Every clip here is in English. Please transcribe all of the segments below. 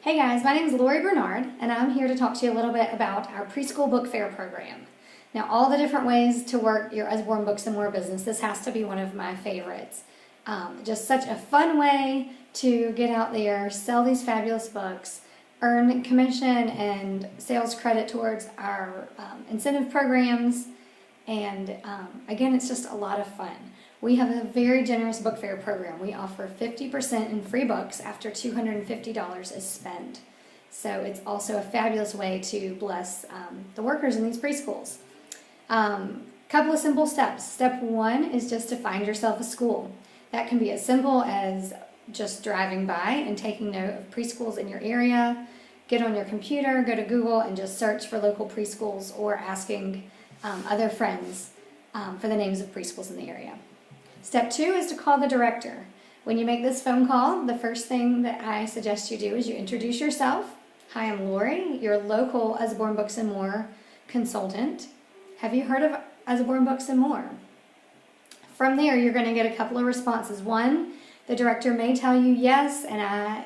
Hey guys, my name is Lori Bernard, and I'm here to talk to you a little bit about our preschool book fair program. Now, all the different ways to work your Usborne Books and More business, this has to be one of my favorites. Just such a fun way to get out there, sell these fabulous books, earn commission and sales credit towards our incentive programs, and again, it's just a lot of fun. We have a very generous book fair program. We offer 50% in free books after $250 is spent. So it's also a fabulous way to bless the workers in these preschools. Couple of simple steps. Step one is just to find yourself a school. That can be as simple as just driving by and taking note of preschools in your area. Get on your computer, go to Google, and just search for local preschools or asking other friends for the names of preschools in the area. Step two is to call the director. When you make this phone call, the first thing that I suggest you do is you introduce yourself. Hi, I'm Lori, your local Usborne Books and More consultant. Have you heard of Usborne Books and More? From there, you're going to get a couple of responses. One, the director may tell you, yes, and I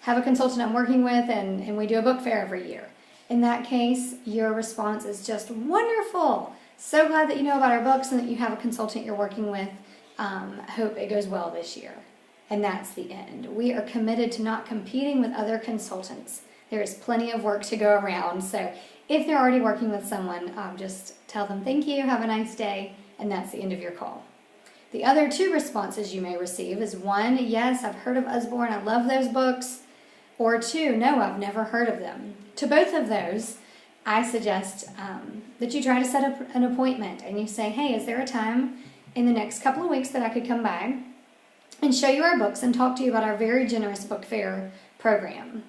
have a consultant I'm working with, and we do a book fair every year. In that case, your response is just wonderful. So glad that you know about our books and that you have a consultant you're working with. Hope it goes well this year. And that's the end. We are committed to not competing with other consultants. There is plenty of work to go around. So if they're already working with someone, just tell them thank you, have a nice day, and that's the end of your call. The other two responses you may receive is one, yes, I've heard of Usborne, I love those books. Or two, no, I've never heard of them. To both of those, I suggest that you try to set up an appointment and you say, hey, is there a time in the next couple of weeks that I could come by and show you our books and talk to you about our very generous book fair program?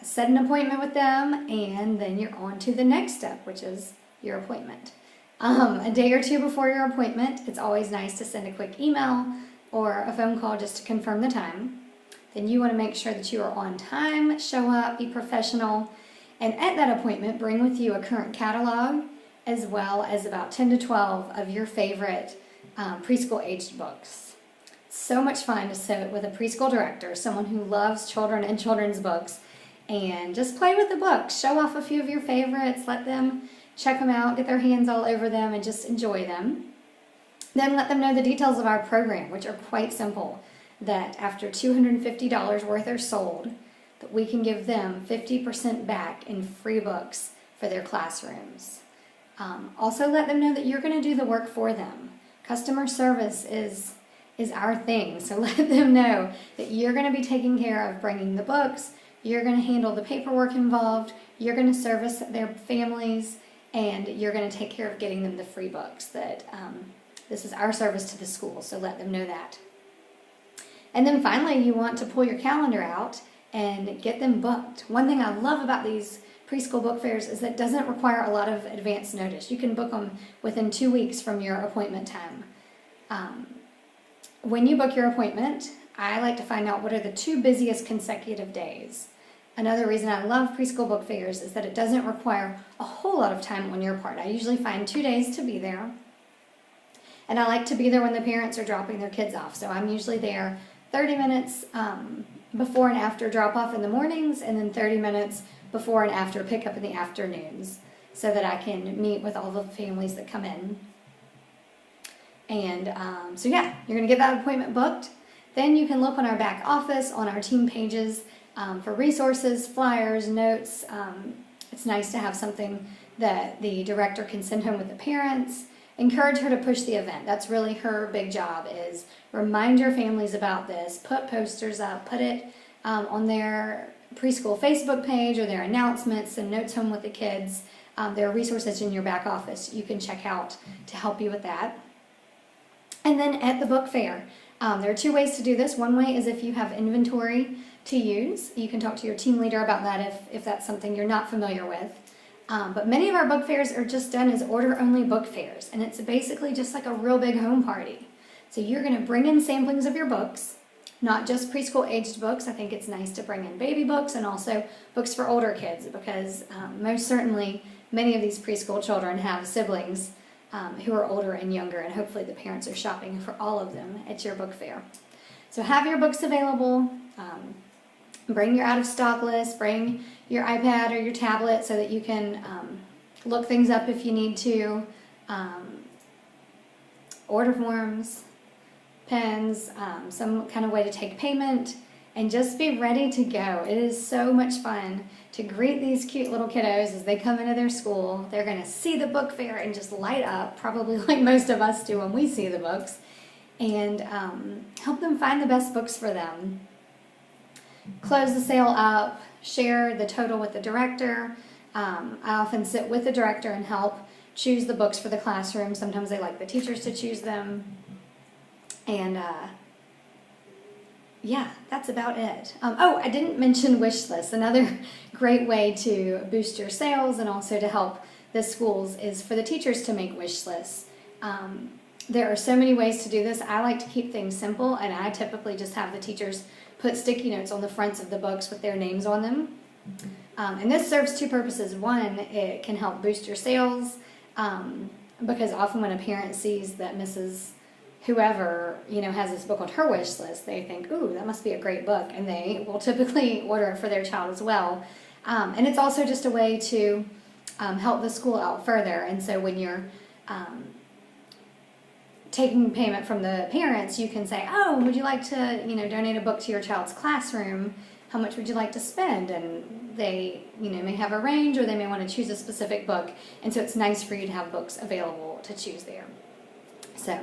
Set an appointment with them, and then you're on to the next step, which is your appointment. A day or two before your appointment, it's always nice to send a quick email or a phone call just to confirm the time. Then you want to make sure that you are on time, show up, be professional, and at that appointment, bring with you a current catalog as well as about 10 to 12 of your favorite preschool-aged books. It's so much fun to sit with a preschool director, someone who loves children and children's books, and just play with the books. Show off a few of your favorites, let them check them out, get their hands all over them, and just enjoy them. Then let them know the details of our program, which are quite simple, that after $250 worth are sold, that we can give them 50% back in free books for their classrooms. Also let them know that you're going to do the work for them. Customer service is our thing, so let them know that you're going to be taking care of bringing the books, you're going to handle the paperwork involved, you're going to service their families, and you're going to take care of getting them the free books. That this is our service to the school, so let them know that. And then finally, you want to pull your calendar out and get them booked. One thing I love about these preschool book fairs is that it doesn't require a lot of advance notice. You can book them within 2 weeks from your appointment time. When you book your appointment, I like to find out what are the 2 busiest consecutive days. Another reason I love preschool book fairs is that it doesn't require a whole lot of time on your part. I usually find 2 days to be there. And I like to be there when the parents are dropping their kids off. So I'm usually there 30 minutes before and after drop-off in the mornings, and then 30 minutes before and after pickup in the afternoons, so that I can meet with all the families that come in. And so yeah, you're going to get that appointment booked. Then you can look on our back office, on our team pages, for resources, flyers, notes. It's nice to have something that the director can send home with the parents. Encourage her to push the event. That's really her big job, is remind your families about this, put posters up, put it on their preschool Facebook page or their announcements, and notes home with the kids. There are resources in your back office you can check out to help you with that. And then at the book fair, there are 2 ways to do this. One way is if you have inventory to use. You can talk to your team leader about that if that's something you're not familiar with. But many of our book fairs are just done as order-only book fairs, and it's basically just like a real big home party. So you're going to bring in samplings of your books, not just preschool-aged books. I think it's nice to bring in baby books and also books for older kids, because most certainly many of these preschool children have siblings who are older and younger, and hopefully the parents are shopping for all of them at your book fair. So have your books available. Bring your out of stock list, bring your iPad or your tablet so that you can look things up if you need to, order forms, pens, some kind of way to take payment, and just be ready to go. It is so much fun to greet these cute little kiddos as they come into their school. They're going to see the book fair and just light up, probably like most of us do when we see the books, and help them find the best books for them. Close the sale up, share the total with the director. I often sit with the director and help choose the books for the classroom. Sometimes they like the teachers to choose them. And yeah, that's about it. Oh, I didn't mention wish lists. Another great way to boost your sales and also to help the schools is for the teachers to make wish lists. There are so many ways to do this. I like to keep things simple, and I typically just have the teachers put sticky notes on the fronts of the books with their names on them. And this serves two purposes. One, it can help boost your sales because often when a parent sees that Mrs. whoever, has this book on her wish list, they think, ooh, that must be a great book, and they will typically order it for their child as well. And it's also just a way to help the school out further. And so when you're taking payment from the parents, you can say, oh, would you like to, donate a book to your child's classroom? How much would you like to spend? And they, may have a range, or they may want to choose a specific book. And so it's nice for you to have books available to choose there. So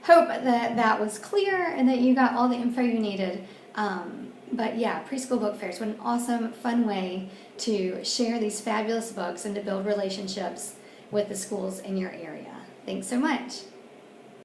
hope that that was clear and that you got all the info you needed. But yeah, preschool book fairs, what an awesome, fun way to share these fabulous books and to build relationships with the schools in your area. Thanks so much.